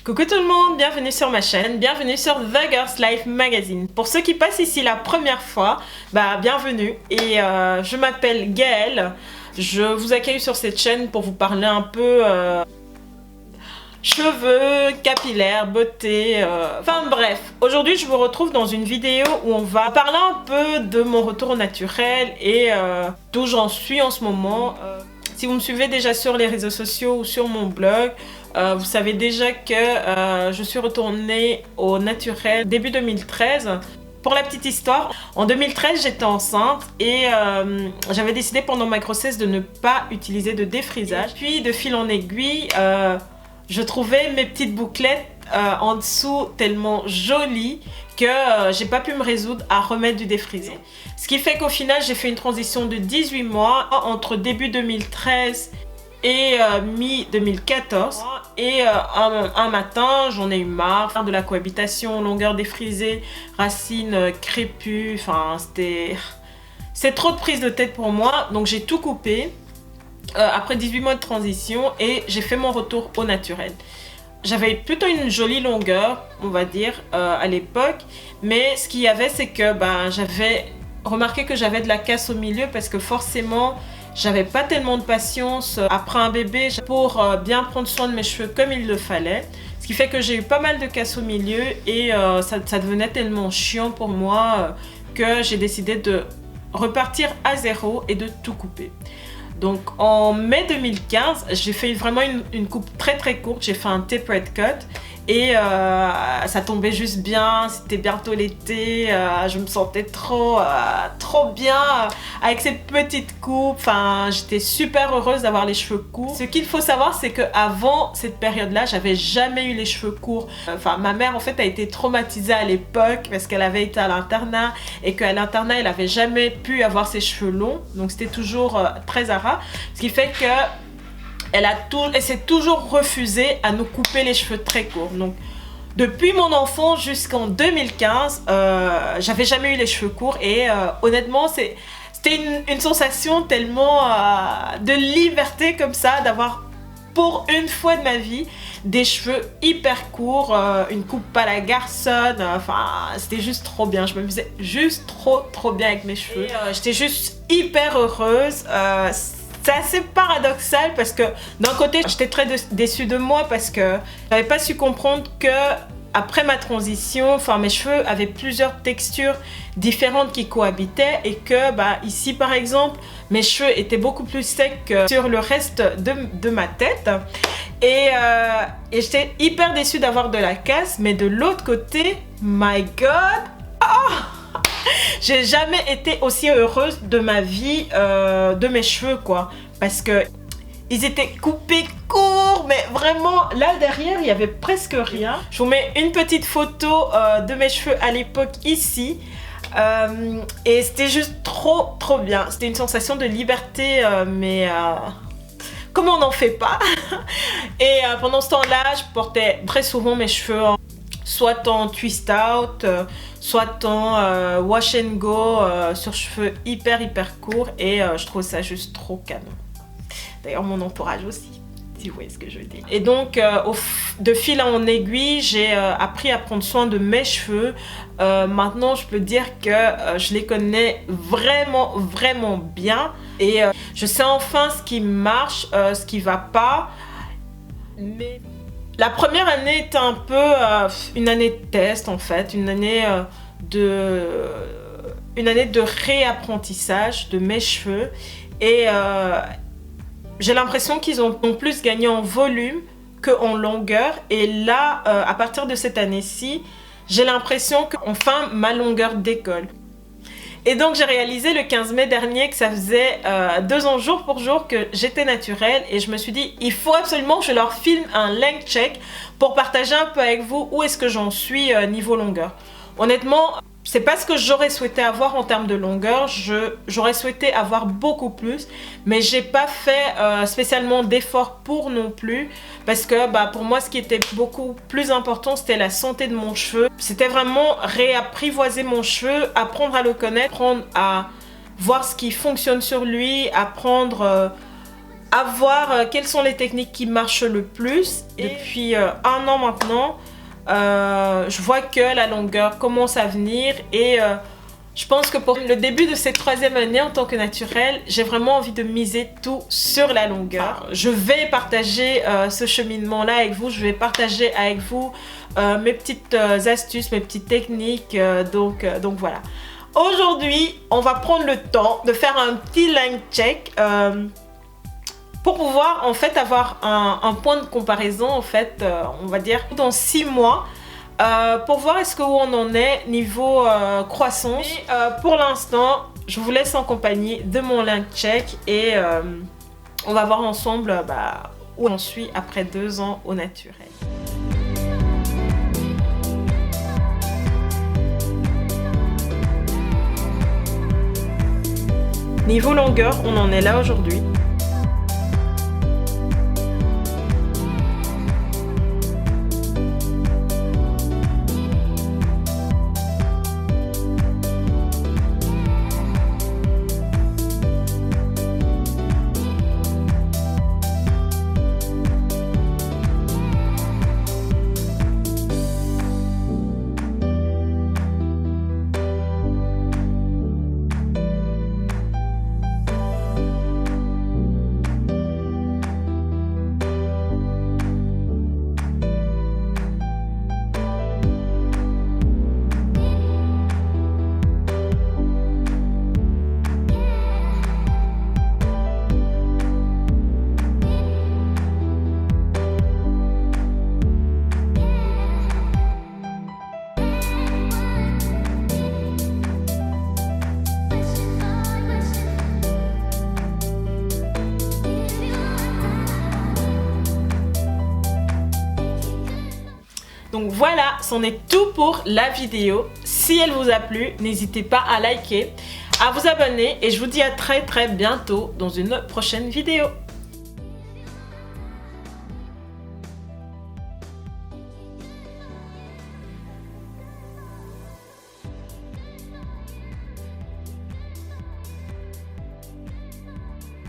Coucou tout le monde, bienvenue sur ma chaîne, bienvenue sur The Girls Life Magazine. Pour ceux qui passent ici la première fois, bienvenue et je m'appelle Gaëlle. Je vous accueille sur cette chaîne pour vous parler un peu cheveux, capillaires, beauté, enfin bref. Aujourd'hui je vous retrouve dans une vidéo où on va parler un peu de mon retour au naturel et d'où j'en suis en ce moment. Si vous me suivez déjà sur les réseaux sociaux ou sur mon blog, vous savez déjà que je suis retournée au naturel début 2013. Pour la petite histoire, en 2013 j'étais enceinte et j'avais décidé pendant ma grossesse de ne pas utiliser de défrisage. Puis de fil en aiguille, je trouvais mes petites bouclettes en dessous tellement jolies que j'ai pas pu me résoudre à remettre du défrisé. Ce qui fait qu'au final j'ai fait une transition de 18 mois entre début 2013 et mi-2014 et un matin j'en ai eu marre de la cohabitation, longueur défrisée, racines crépues, enfin c'est trop de prise de tête pour moi, donc j'ai tout coupé après 18 mois de transition et j'ai fait mon retour au naturel. J'avais plutôt une jolie longueur, on va dire, à l'époque, mais ce qu'il y avait c'est que j'avais remarqué que j'avais de la casse au milieu parce que forcément j'avais pas tellement de patience après un bébé pour bien prendre soin de mes cheveux comme il le fallait. Ce qui fait que j'ai eu pas mal de casse au milieu et ça devenait tellement chiant pour moi que j'ai décidé de repartir à zéro et de tout couper. Donc en mai 2015, j'ai fait vraiment une coupe très courte, j'ai fait un tapered cut et ça tombait juste bien, c'était bientôt l'été, je me sentais trop bien avec cette petite coupe, enfin j'étais super heureuse d'avoir les cheveux courts. Ce qu'il faut savoir c'est qu'avant cette période-là, j'avais jamais eu les cheveux courts. Enfin ma mère en fait a été traumatisée à l'époque parce qu'elle avait été à l'internat et qu'à l'internat elle avait jamais pu avoir ses cheveux longs, donc c'était toujours très rare, ce qui fait que elle s'est toujours refusée à nous couper les cheveux très courts. Donc, depuis mon enfance jusqu'en 2015, j'avais jamais eu les cheveux courts et honnêtement, c'était une sensation tellement de liberté comme ça, d'avoir pour une fois de ma vie des cheveux hyper courts, une coupe à la garçonne, enfin c'était juste trop bien, je me faisais juste trop bien avec mes cheveux. J'étais juste hyper heureuse. C'est assez paradoxal parce que d'un côté j'étais très déçue de moi parce que j'avais pas su comprendre que après ma transition, enfin mes cheveux avaient plusieurs textures différentes qui cohabitaient et que ici par exemple mes cheveux étaient beaucoup plus secs que sur le reste de ma tête et j'étais hyper déçue d'avoir de la casse, mais de l'autre côté, my god, j'ai jamais été aussi heureuse de ma vie de mes cheveux quoi, parce que ils étaient coupés courts, mais vraiment là derrière il y avait presque rien. Je vous mets une petite photo de mes cheveux à l'époque ici et c'était juste trop bien. C'était une sensation de liberté mais comment on n'en fait pas. Et pendant ce temps-là je portais très souvent mes cheveux soit en twist out, soit en wash and go sur cheveux hyper courts et je trouve ça juste trop canon. D'ailleurs mon entourage aussi, si vous voyez ce que je veux dire. Et donc de fil en aiguille, j'ai appris à prendre soin de mes cheveux. Maintenant je peux dire que je les connais vraiment bien et je sais enfin ce qui marche, ce qui va pas. Mais la première année était un peu une année de test en fait, une année de réapprentissage de mes cheveux et j'ai l'impression qu'ils ont plus gagné en volume qu'en longueur et là à partir de cette année-ci, j'ai l'impression qu'enfin ma longueur décolle. Et donc j'ai réalisé le 15 mai dernier que ça faisait 2 ans jour pour jour que j'étais naturelle et je me suis dit il faut absolument que je leur filme un length check pour partager un peu avec vous où est-ce que j'en suis niveau longueur. Honnêtement, c'est pas ce que j'aurais souhaité avoir en termes de longueur, j'aurais souhaité avoir beaucoup plus, mais j'ai pas fait spécialement d'efforts pour non plus, parce que pour moi ce qui était beaucoup plus important c'était la santé de mon cheveu. C'était vraiment réapprivoiser mon cheveu, apprendre à le connaître, apprendre à voir ce qui fonctionne sur lui, apprendre à voir quelles sont les techniques qui marchent le plus. Et depuis 1 an maintenant, je vois que la longueur commence à venir et je pense que pour le début de cette 3e année en tant que naturelle, j'ai vraiment envie de miser tout sur la longueur. Je vais partager ce cheminement-là avec vous, je vais partager avec vous mes petites astuces, mes petites techniques, donc voilà. Aujourd'hui, on va prendre le temps de faire un petit line check pour pouvoir en fait avoir un point de comparaison en fait, on va dire dans 6 mois. Pour voir est-ce que où on en est niveau croissance. Et, pour l'instant, je vous laisse en compagnie de mon line check et on va voir ensemble où j'en suis après 2 ans au naturel. Niveau longueur, on en est là aujourd'hui. Donc voilà, c'en est tout pour la vidéo. Si elle vous a plu, n'hésitez pas à liker, à vous abonner et je vous dis à très bientôt dans une prochaine vidéo.